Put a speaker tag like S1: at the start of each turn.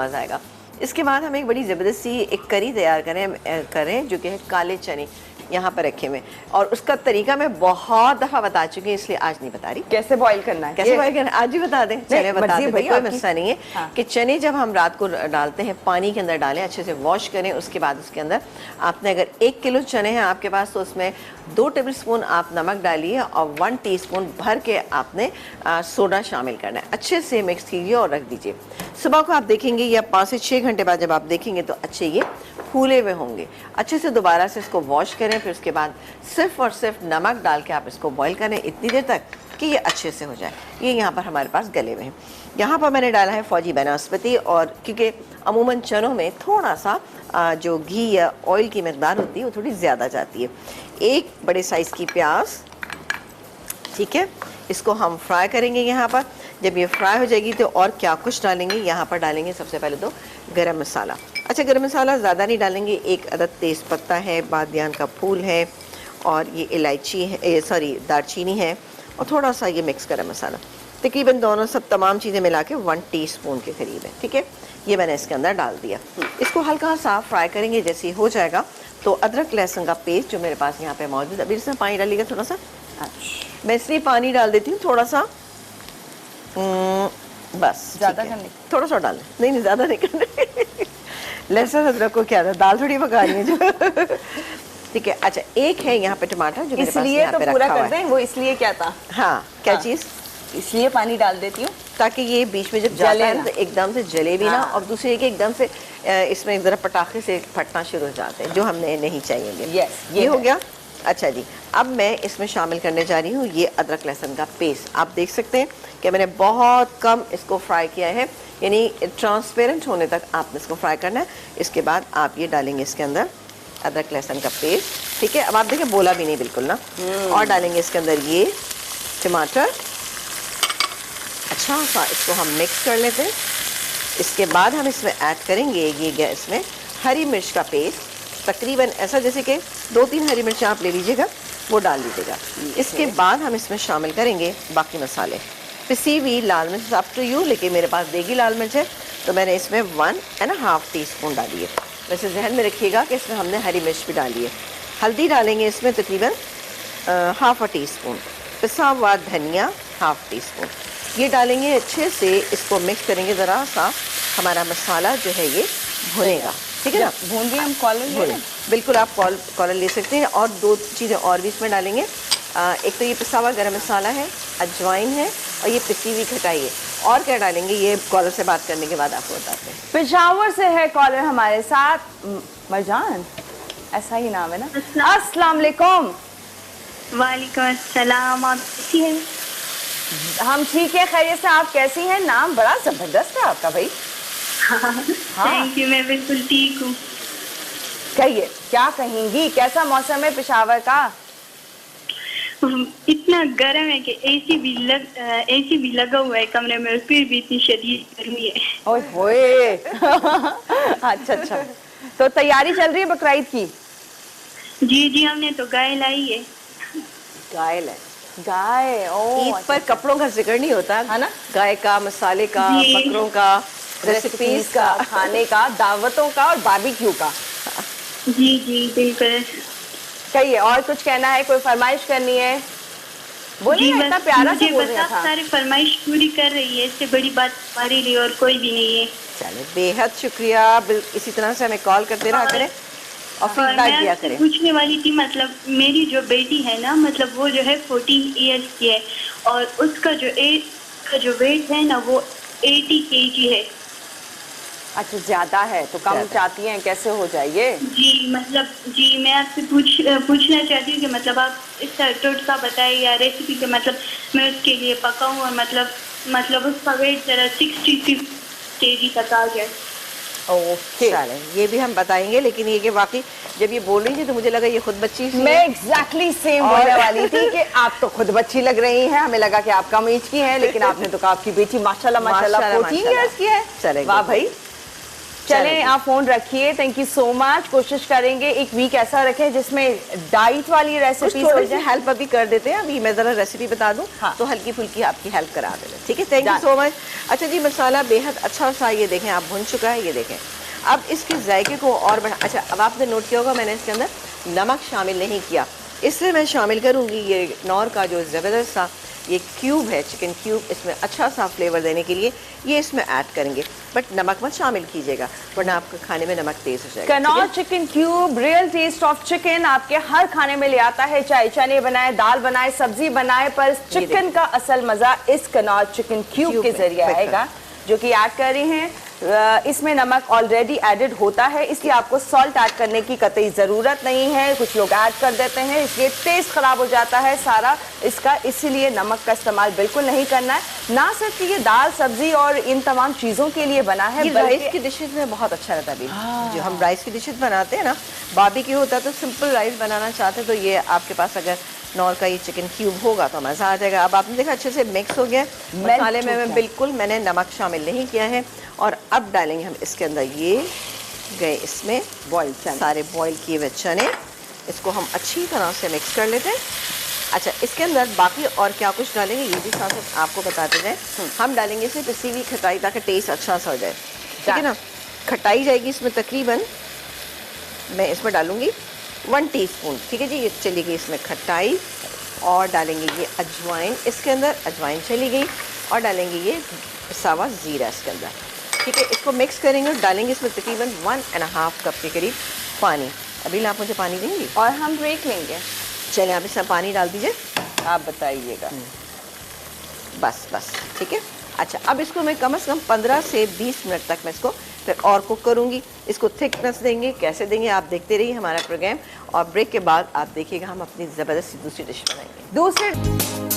S1: मज़ा आएगा। इसके बाद हम एक बड़ी ज़बरदस्ती एक करी तैयार करें जो कि है काले चने यहाँ पर रखे हुए, और उसका तरीका मैं बहुत दफ़ा बता चुकी हूँ, इसलिए आज नहीं बता रही।
S2: कैसे बॉईल करना है,
S1: कैसे बॉईल करना है आज ही बता दें। चने बता दें, कोई मसला नहीं है।
S2: हाँ।
S1: कि चने जब हम रात को डालते हैं पानी के अंदर डालें, अच्छे से वॉश करें, उसके बाद उसके अंदर आपने अगर 1 किलो चने हैं आपके पास तो उसमें 2 टेबलस्पून आप नमक डालिए और 1 टीस्पून भर के आपने सोडा शामिल करना है। अच्छे से मिक्स कीजिए और रख दीजिए। सुबह को आप देखेंगे या 5 से 6 घंटे बाद जब आप देखेंगे तो अच्छे ये फूले हुए होंगे। अच्छे से दोबारा से इसको वॉश करें, फिर उसके बाद सिर्फ और सिर्फ नमक डाल के आप इसको बॉईल करें इतनी देर तक कि ये अच्छे से हो जाए। ये यहाँ पर हमारे पास गले हुए हैं। यहाँ पर मैंने डाला है फौजी बनस्पति, और क्योंकि अमूमन चनों में थोड़ा सा जो घी या ऑयल की मकदार होती है वो थोड़ी ज़्यादा जाती है। 1 बड़े साइज़ की प्याज, ठीक है, इसको हम फ्राई करेंगे। यहाँ पर जब ये फ्राई हो जाएगी तो और क्या कुछ डालेंगे, यहाँ पर डालेंगे सबसे पहले तो गरम मसाला। अच्छा, गरम मसाला ज़्यादा नहीं डालेंगे, 1 अदद तेज़ पत्ता है, बादियान का फूल है, और ये इलायची है, सॉरी दालचीनी है, और थोड़ा सा ये मिक्स गरम मसाला। तकरीबन दोनों सब तमाम चीज़ें मिला के 1 टीस्पून के करीब है, ठीक है। ये मैंने इसके अंदर डाल दिया। इसको हल्का सा फ्राई करेंगे। जैसे ही हो जाएगा तो अदरक लहसुन का पेस्ट जो मेरे पास यहाँ पे मौजूद है, अभी इसमें पानी डालिएगा थोड़ा सा। मैं इसलिए पानी डाल देती हूँ थोड़ा सा, बस
S2: ज़्यादा करने,
S1: थोड़ा सा डाल, नहीं ज़्यादा नहीं करने। लहसुन अदरक को क्या था, दाल थोड़ी पका रही है जो। ठीक है। अच्छा, एक है यहाँ पे टमाटर जो मेरे पास यहाँ पे
S2: पूरा
S1: रखा
S2: कर
S1: हुआ है।
S2: दें, वो इसलिए क्या था,
S1: हाँ क्या चीज़,
S2: इसलिए पानी डाल देती हूँ
S1: ताकि ये बीच में जब जाता है तो एकदम से जले भी ना, और दूसरे कि एकदम से इसमें ज़रा पटाखे से फटना शुरू हो जाते हैं जो हमने नहीं चाहिए। ये हो गया। अच्छा जी, अब मैं इसमें शामिल करने जा रही हूँ ये अदरक लहसुन का पेस्ट। आप देख सकते हैं कि मैंने बहुत कम इसको फ्राई किया है, यानी ट्रांसपेरेंट होने तक आपने इसको फ्राई करना है। इसके बाद आप ये डालेंगे इसके अंदर अदरक लहसुन का पेस्ट, ठीक है। अब आप देखें बोला भी नहीं बिल्कुल ना। और डालेंगे इसके अंदर ये टमाटर, अच्छा सा इसको हम मिक्स कर लेते हैं। इसके बाद हम इसमें ऐड करेंगे ये गैस में हरी मिर्च का पेस्ट, तकरीबन ऐसा जैसे कि 2-3 हरी मिर्च आप ले लीजिएगा, वो डाल लीजिएगा। इसके बाद हम इसमें शामिल करेंगे बाकी मसाले। पिसी हुई लाल मिर्च अप टू यू, लेकिन मेरे पास देगी लाल मिर्च है तो मैंने इसमें 1.5 टीस्पून डाली है। वैसे जहन में रखिएगा कि इसमें हमने हरी मिर्च भी डाली है। हल्दी डालेंगे इसमें तकरीबन 1/2 टीस्पून। पिसा हुआ धनिया 1/2 टीस्पून। ये डालेंगे, अच्छे से इसको मिक्स करेंगे, ज़रा सा हमारा मसाला जो है ये भुनेगा, ठीक है ना।
S2: भून हम कॉलर
S1: बिल्कुल आप कॉलर ले सकते हैं। और 2 चीज़ें और भी इसमें डालेंगे। एक तो ये पिसा हुआ गरम मसाला है, अजवाइन है, और ये पिसी हुई खटाई है। और क्या डालेंगे ये कॉलर से बात करने के बाद आपको बताते हैं।
S2: पेशावर से है कॉलर हमारे साथ, मरजान, ऐसा ही नाम है ना। अस्सलाम वालेकुम।
S3: वालेकुम अस्सलाम, आप कैसी हैं?
S2: हम ठीक है, खैरियत से। आप कैसी हैं? नाम बड़ा जबरदस्त है आपका भाई।
S3: थैंक यू, मैं बिल्कुल ठीक हूँ।
S2: कहिए, क्या कहेंगी, कैसा मौसम है पेशावर का?
S3: इतना गर्म है कि एसी भी लगा हुआ है कमरे में, फिर भी इतनी शदीद गर्मी है।
S2: ओए होए। अच्छा, तो तैयारी चल रही है बकरीद की?
S3: जी, हमने तो गाय लाई है।
S1: गाय है,
S2: गाय।
S1: ईद पर कपड़ों का जिक्र नहीं होता है ना, गाय का, मसाले का, बकरों का, रेसिपीज का,
S2: खाने का, दावतों का और बारबेक्यू का।
S3: जी बिल्कुल।
S2: कहिए, और कुछ कहना है, कोई फरमाइश करनी है? बोलिए, इतना प्यारा से बोल रहा था।
S3: सारी फरमाइश पूरी कर रही है, इससे बड़ी बात हमारे लिए और कोई भी नहीं है।
S1: चले, बेहद शुक्रिया। इसी तरह से हमें कॉल करते रहा करें और फीडबैक दिया करें।
S3: पूछने वाली थी, मतलब मेरी जो बेटी है ना, मतलब वो जो है 14 ईयर्स की है, और उसका जो वेट है ना वो 80 kg है।
S2: अच्छा, ज्यादा है तो कम चाहती हैं, कैसे हो जाएगी?
S3: जी, मैं आपसे पूछना चाहती हूँ कि मतलब आप इसका टोटका बताइए या रेसिपी के, मतलब मैं उसके लिए पकाऊँ, और मतलब उसका वेट जरा 66 kg तक आ जाए।
S2: ओके,
S1: ये भी हम बताएंगे, लेकिन ये कि वाकई जब ये बोल रही थी तो मुझे लगा ये खुद बच्ची सी।
S2: मैं एग्जैक्टली सेम बोलने वाली थी कि आप तो खुद बच्ची लग रही हैं, हमें लगा कि आप कम एज की हैं, लेकिन आपने तो कहा आपकी बेटी माशाल्लाह 14 इयर्स की है।
S1: चलेगा,
S2: वाह भाई। चलें
S1: जी।
S2: आप फोन रखिए। Thank you so much. कोशिश करेंगे एक वीक ऐसा रखें जिसमें डाइट वाली
S1: कुछ
S2: रेसिपीज
S1: थोड़ी
S2: हो
S1: सी
S2: जाए।
S1: हेल्प अभी कर देते हैं। अभी मैं ज़रा रेसिपी बता दूं
S2: हाँ।
S1: तो हल्की फुल्की आपकी हेल्प करा देना, ठीक है। Thank you
S2: Done.
S1: So much. अच्छा जी, मसाला बेहद अच्छा सा ये देखें आप भुन चुका है, ये देखें। अब इसके जायके को और बढ़ा, अच्छा अब आपने नोट किया होगा मैंने इसके अंदर नमक शामिल नहीं किया, इसलिए मैं शामिल करूँगी ये नौर का जो ज़बरदस्त सा ये क्यूब है, चिकन क्यूब, इसमें अच्छा सा फ्लेवर देने के लिए ये इसमें ऐड करेंगे। बट नमक मत शामिल कीजिएगा वरना आपके खाने में नमक तेज हो जाएगा।
S2: Knorr chicken cube, real taste of chicken आपके हर खाने में ले आता है, चाहे चने बनाए, दाल बनाए, सब्जी बनाए, पर चिकन का असल मजा इस कनौर चिकन क्यूब के
S1: में,
S2: जरिए
S1: बिल्कुल।
S2: आएगा जो कि ऐड कर रही हैं। इसमें नमक ऑलरेडी एडेड होता है, इसलिए आपको सॉल्ट ऐड करने की कतई ज़रूरत नहीं है। कुछ लोग ऐड कर देते हैं, इसलिए टेस्ट ख़राब हो जाता है सारा इसका, इसीलिए नमक का इस्तेमाल बिल्कुल नहीं करना है। ना सिर्फ कि ये दाल, सब्जी और इन तमाम चीज़ों के लिए बना है,
S1: ये राइस की डिशेज में बहुत अच्छा रहता है अभी। जो हम राइस की डिशेज बनाते हैं ना, बारबेक्यू होता है तो सिंपल राइस बनाना चाहते हैं तो ये आपके पास अगर नौर का ये चिकन क्यूब होगा तो मज़ा आ जाएगा। अब आपने देखा अच्छे से मिक्स हो गया मसाले में, मैं बिल्कुल मैंने नमक शामिल नहीं किया है। और अब डालेंगे हम इसके अंदर ये गए इसमें
S2: बॉइल
S1: सारे बॉईल किए हुए चने, इसको हम अच्छी तरह से मिक्स कर लेते हैं। अच्छा इसके अंदर बाकी और क्या कुछ डालेंगे ये भी साथ साथ आपको बताते जाएं। हम डालेंगे इसमें पिसी हुई खटाई ताकि टेस्ट अच्छा सा हो जाए, ठीक है ना। खटाई जाएगी इसमें तकरीबन, मैं इसमें डालूंगी 1 टीस्पून, ठीक है जी। ये चली गई इसमें खटाई और डालेंगे ये अजवाइन इसके अंदर, अजवाइन चली गई और डालेंगे ये पिसा हुआ ज़ीरा इसके अंदर, ठीक है। इसको मिक्स करेंगे और डालेंगे इसमें तकरीबन 1.5 कप के करीब पानी। अभी आप मुझे पानी देंगी
S2: और हम ब्रेक लेंगे।
S1: चलें आप इसमें पानी डाल दीजिए,
S2: आप बताइएगा।
S1: बस बस ठीक है। अच्छा अब इसको मैं कम से कम 15 से 20 मिनट तक मैं इसको फिर और कुक करूँगी। इसको थिकनेस देंगे, कैसे देंगे आप देखते रहिए हमारा प्रोग्राम, और ब्रेक के बाद आप देखिएगा हम अपनी ज़बरदस्त दूसरी डिश बनाएंगे।
S2: दूसरे